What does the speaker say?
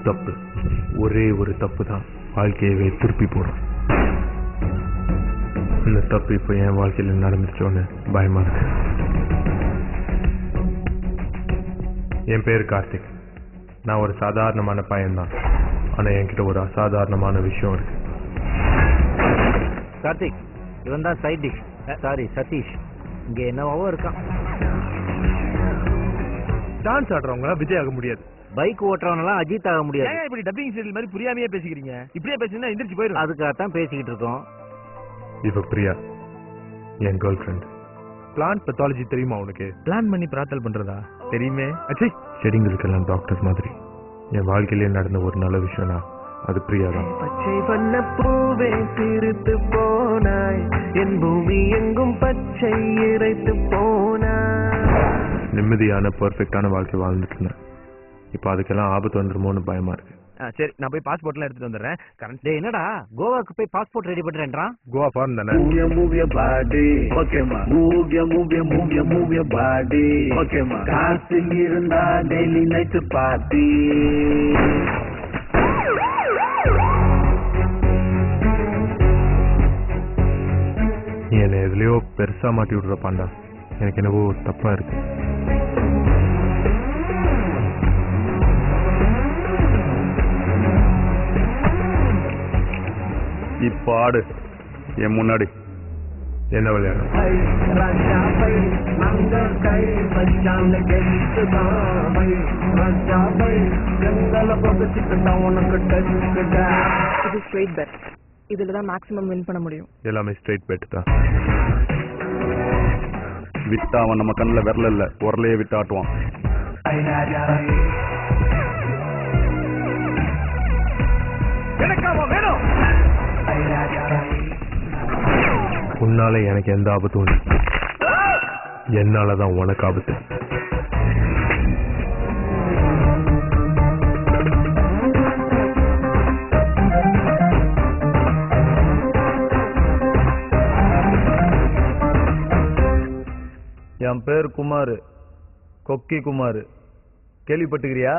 தப்பு, ஒரே ஒரு தப்பு தான் வாழ்க்கையவே திருப்பி போடும். இந்த தப்பு இப்போ என் வாழ்க்கையில் நடந்துச்சோன்னு பயமா இருக்கு. என் பேர் கார்த்திக். நான் ஒரு சாதாரணமான பையன்தான். ஆனா என்கிட்ட ஒரு அசாதாரணமான விஷயம் இருக்கு. கார்த்திக், இவன் தான் சைட் டிஷ். சாரி சதீஷ். இங்க என்னவோ இருக்கான். டான்ஸ் ஆடுறவங்க விஜய் ஆக முடியாது. பைக் ஓட்டுறவனெல்லாம் அஜித் ஆக முடியாது. இப்படி டப்பிங் சீரியல் மாதிரி புரியாமையே பேசிக்கிறீங்க. இப்படியே பேசினா எந்திரிச்சு போயிடும். அதுக்காகத்தான் பேசிக்கிட்டு இருக்கோம். இவ பிரியா, என் கேர்ள் ஃப்ரெண்ட். பிளான்ட் பெத்தாலஜி தெரியுமா உனக்கு? பிளான் பண்ணி பிரார்த்தல் பண்றதா தெரியுமே. அச்சே, செடிங்களுக்கெல்லாம் டாக்டர் மாதிரி. என் வாழ்க்கையிலே நடந்த ஒரு நல்ல விஷயம்னா அது பிரியா தான். பச்சை வண்ண பூவே சிரித்து போனாய், என் பூமி எங்கும் பச்சை இறைத்து போனாய். நிம்மதியான பெர்ஃபெக்டான வாழ்க்கை வாழ்ந்துட்டு இருந்தேன். இப்போ அதுக்கெல்லாம் ஆபத்து வந்துருமோன்னு பயமா இருக்கு. சரி, நான் போய் பாஸ்போர்ட் எல்லாம் எடுத்துட்டு வந்துடுறேன். கரண்ட் என்னடா கோவாக்கு போய் பாஸ்போர்ட் ரெடி பண்றேன்றான். கோவா ஃபாரின் தானே. Move your body, okay ma. Move your body, okay ma. காசில் இருந்தா daily night party. நீ என்னை எதுலயோ பெருசா மாட்டி விடுற பாண்டா. எனக்கு என்னவோ தப்பா இருக்கு. இப்ப ஆடு என் முன்னாடி. என்ன விளையாடும்? ராஜா பை மங்கர் கை பச்சான் கெட்டுதா பை ராஜா பை கங்கல பகச்சிட்டா உனக்கு டச்சுடா. இது ஸ்ட்ரெயிட் பெட். இதுல தான் மேக்ஸிமம் வின் பண்ண முடியும். எல்லாமே ஸ்ட்ரெயிட் பெட் தான். விட்டா அவன் நம்ம கண்ணுல விரல இல்ல, உரலையே விட்டு ஆட்டுவான். வேணும். உன்னால எனக்கு எந்த ஆபத்தும் இல்லை, என்னாலதான் உனக்கு ஆபத்து. என் பேர் குமார், கொக்கி குமார். கேள்விப்பட்டுக்கிறியா?